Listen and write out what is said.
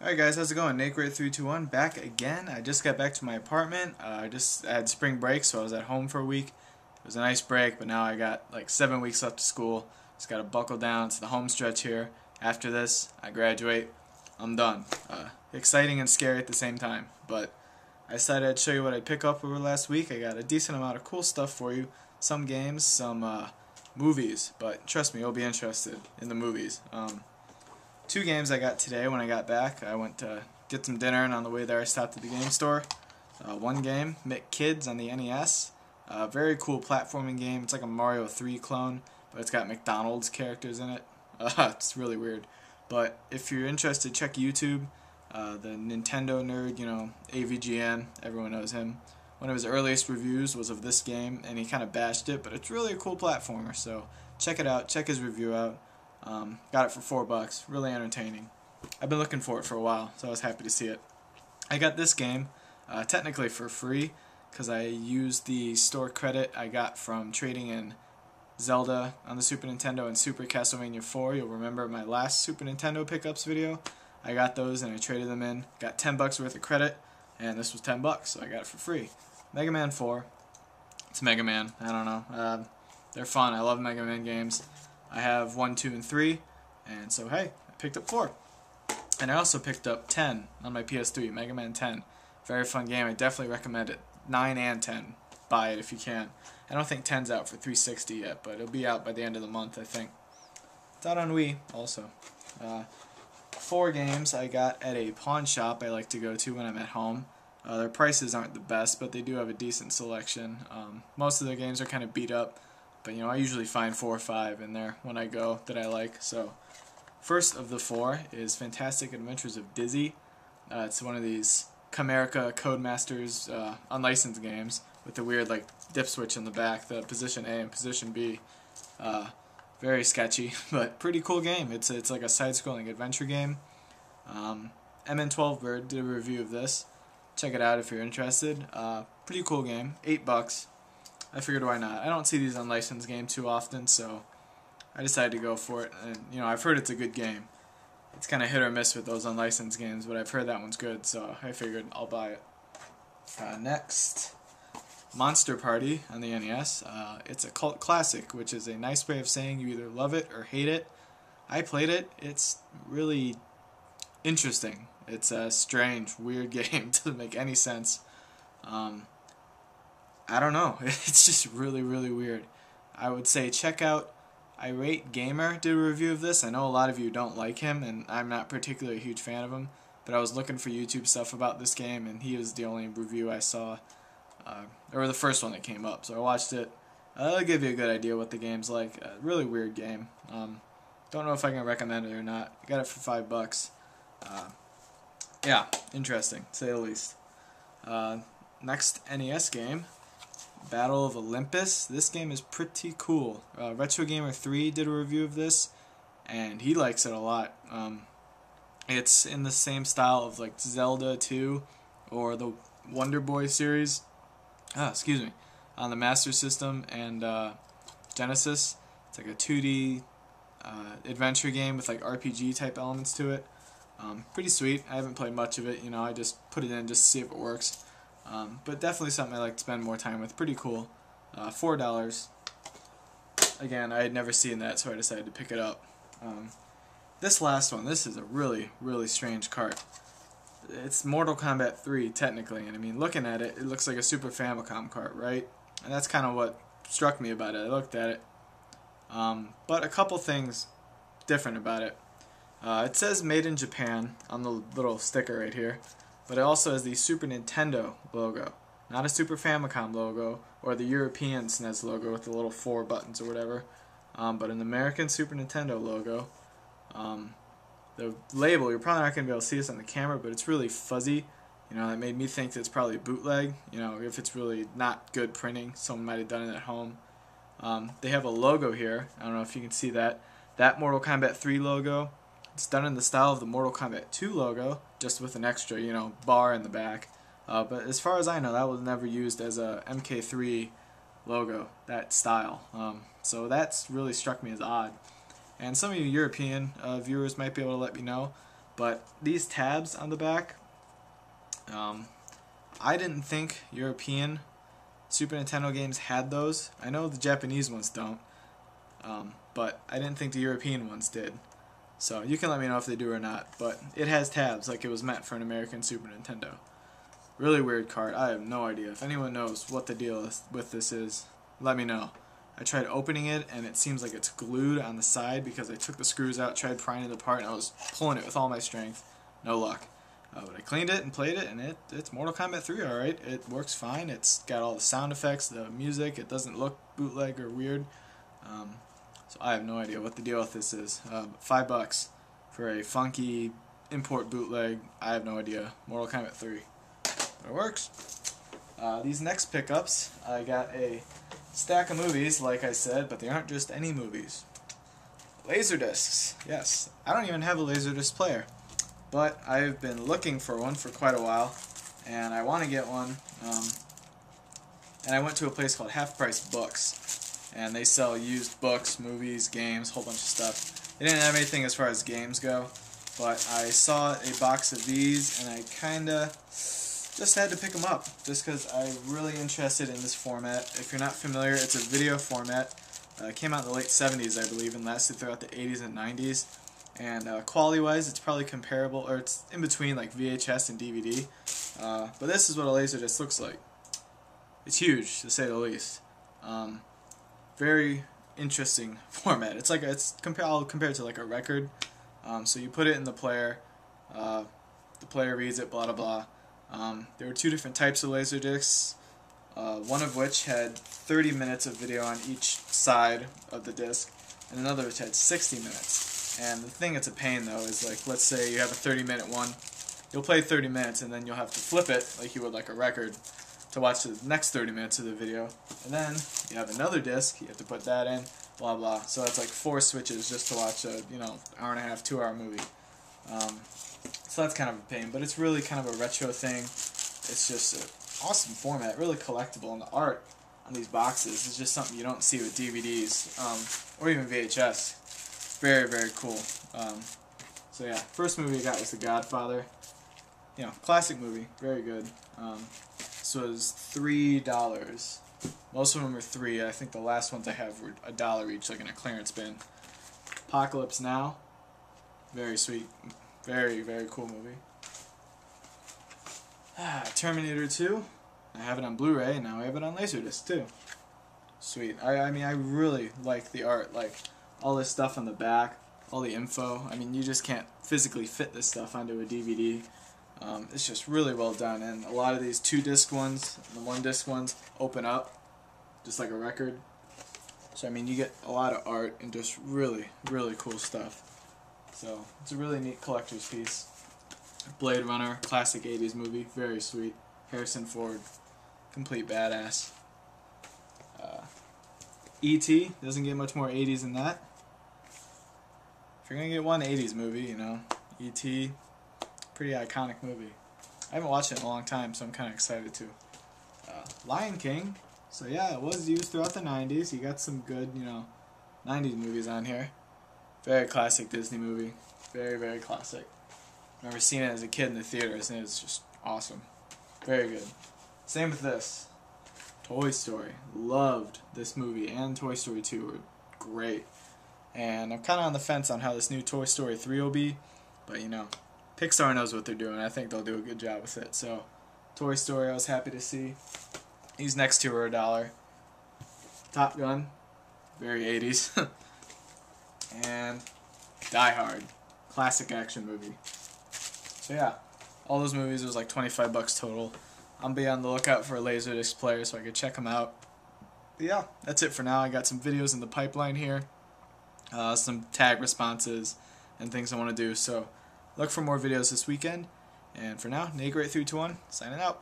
Alright guys, how's it going? NateGreat321 back again. I just got back to my apartment. I had spring break, so I was at home for a week. It was a nice break, but now I got like 7 weeks left to school. Just got to buckle down. It's the home stretch here. After this, I graduate. I'm done. Exciting and scary at the same time, but I decided I'd show you what I picked up over last week. I got a decent amount of cool stuff for you. Some games, some movies, but trust me, you'll be interested in the movies. Two games I got today when I got back. I went to get some dinner, and on the way there I stopped at the game store. One game, McKids on the NES. Very cool platforming game. It's like a Mario 3 clone, but it's got McDonald's characters in it. It's really weird. But if you're interested, check YouTube. The Nintendo nerd, AVGN, everyone knows him. One of his earliest reviews was of this game, and he kind of bashed it, but it's really a cool platformer, so check it out, check his review out. Got it for $4, really entertaining. I've been looking for it for a while, so I was happy to see it. I got this game, technically for free, because I used the store credit I got from trading in Zelda on the Super Nintendo and Super Castlevania 4. You'll remember my last Super Nintendo pickups video. I got those and I traded them in. Got $10 worth of credit, and this was $10, so I got it for free. Mega Man 4. It's Mega Man. I don't know. They're fun. I love Mega Man games. I have 1, 2, and 3, and so hey, I picked up 4. And I also picked up 10 on my PS3, Mega Man 10. Very fun game. I definitely recommend it. 9 and 10. Buy it if you can. I don't think 10's out for 360 yet, but it'll be out by the end of the month, I think. It's out on Wii also. 4 games I got at a pawn shop I like to go to when I'm at home. Their prices aren't the best, but they do have a decent selection. Most of their games are kind of beat up, but I usually find 4 or 5 in there when I go that I like. So, first of the 4 is Fantastic Adventures of Dizzy. It's one of these Camerica Codemasters unlicensed games with the weird dip switch in the back, the position A and position B. Very sketchy, but pretty cool game. It's like a side-scrolling adventure game. MN12Bird did a review of this. Check it out if you're interested. Pretty cool game. $8. I figured why not. I don't see these unlicensed games too often, so I decided to go for it. And I've heard it's a good game. It's kind of hit or miss with those unlicensed games, but I've heard that one's good, so I figured I'll buy it. Next, Monster Party on the NES. It's a cult classic, which is a nice way of saying you either love it or hate it. I played it. It's really interesting. It's a strange, weird game. Doesn't make any sense. I don't know. It's just really, really weird. I would say check out Irate Gamer did a review of this. I know a lot of you don't like him, and I'm not particularly a huge fan of him, but I was looking for YouTube stuff about this game, and he was the only review I saw, or the first one that came up, so I watched it. That'll give you a good idea what the game's like. A really weird game. Don't know if I can recommend it or not. I got it for $5. Yeah, interesting, to say the least. Next NES game, Battle of Olympus. This game is pretty cool. Retro Gamer 3 did a review of this, and he likes it a lot. It's in the same style of Zelda 2 or the Wonder Boy series. Excuse me. On the Master System and Genesis. It's like a 2D adventure game with RPG type elements to it. Pretty sweet. I haven't played much of it. I just put it in just to see if it works. But definitely something I like to spend more time with. Pretty cool. $4. Again, I had never seen that, so I decided to pick it up. This last one, this is a really, really strange cart. It's Mortal Kombat 3, technically, and looking at it, it looks like a Super Famicom cart, right? And that's kind of what struck me about it. I looked at it. But a couple things different about it. It says Made in Japan on the little sticker right here. But it also has the Super Nintendo logo, not a Super Famicom logo or the European SNES logo with the little 4 buttons or whatever, but an American Super Nintendo logo. The label, you're probably not going to be able to see this on the camera, but it's really fuzzy. That made me think that it's probably bootleg. If it's really not good printing, someone might have done it at home. They have a logo here. I don't know if you can see that. That Mortal Kombat 3 logo. It's done in the style of the Mortal Kombat 2 logo, just with an extra, bar in the back. But as far as I know, that was never used as a MK3 logo, that style. So that's really struck me as odd. And some of you European viewers might be able to let me know. But these tabs on the back, I didn't think European Super Nintendo games had those. I know the Japanese ones don't, but I didn't think the European ones did. So you can let me know if they do or not, but it has tabs like it was meant for an American Super Nintendo. Really weird cart. I have no idea. If anyone knows what the deal with this is, let me know. I tried opening it and it seems like it's glued on the side because I took the screws out, tried prying it apart, and I was pulling it with all my strength. No luck. But I cleaned it and played it, and it's Mortal Kombat 3 alright. It works fine. It's got all the sound effects, the music. It doesn't look bootleg or weird. So I have no idea what the deal with this is. $5 for a funky import bootleg. I have no idea. Mortal Kombat 3. But it works. These next pickups, I got a stack of movies, like I said, but they aren't just any movies. Laserdiscs. Yes. I don't even have a Laserdisc player, but I've been looking for one for quite a while, and I want to get one. And I went to a place called Half Price Books, and they sell used books, movies, games, a whole bunch of stuff. They didn't have anything as far as games go, but I saw a box of these, and I kinda just had to pick them up, just because I'm really interested in this format. If you're not familiar, it's a video format. It came out in the late 70s, I believe, and lasted throughout the 80s and 90s. And quality-wise, it's probably comparable, or it's in between like VHS and DVD. But this is what a Laserdisc looks like. It's huge, to say the least. Very interesting format. It's like I'll compare it to like a record. So you put it in the player. The player reads it. Blah blah blah. There were two different types of Laserdiscs. One of which had 30 minutes of video on each side of the disc, and another which had 60 minutes. And the thing that's a pain though is, like, let's say you have a 30-minute one, you'll play 30 minutes and then you'll have to flip it like you would like a record to watch the next 30 minutes of the video, and then you have another disc, you have to put that in, blah blah. So it's like 4 switches just to watch a hour and a half, 2-hour movie. So that's kind of a pain, but it's really kind of a retro thing. It's just an awesome format, really collectible, and the art on these boxes is just something you don't see with DVDs or even VHS. Very, very cool. So yeah, first movie I got was The Godfather. Classic movie, very good. This was $3. Most of them are $3. I think the last ones I have were $1 each, like in a clearance bin. Apocalypse Now, very sweet, very, very cool movie. Terminator 2, I have it on Blu-ray, and now I have it on Laserdisc too. Sweet. I mean, I really like the art, like all this stuff on the back, all the info. I mean, you just can't physically fit this stuff onto a DVD. It's just really well done, and a lot of these 2-disc ones and the 1-disc ones open up just like a record. So I mean, you get a lot of art and just really, really cool stuff. So it's a really neat collector's piece. Blade Runner, classic 80s movie, very sweet. Harrison Ford, complete badass. E.T. doesn't get much more 80s than that. If you're gonna get one 80s movie, E.T., pretty iconic movie. I haven't watched it in a long time, so I'm kind of excited too. Lion King, so yeah, it was used throughout the 90s. You got some good, 90s movies on here. Very classic Disney movie. Very, very classic. Remember seeing it as a kid in the theaters, and it was just awesome. Very good. Same with this. Toy Story. Loved this movie, and Toy Story 2 were great. And I'm kind of on the fence on how this new Toy Story 3 will be, but Pixar knows what they're doing. I think they'll do a good job with it. So, Toy Story, I was happy to see. These next two are $1. Top Gun, very 80s. And Die Hard, classic action movie. So yeah, all those movies was like $25 total. I'll be on the lookout for a Laserdisc player so I could check them out. But yeah, that's it for now. I got some videos in the pipeline here, some tag responses and things I want to do. So look for more videos this weekend. And for now, Nate Great 321 signing out.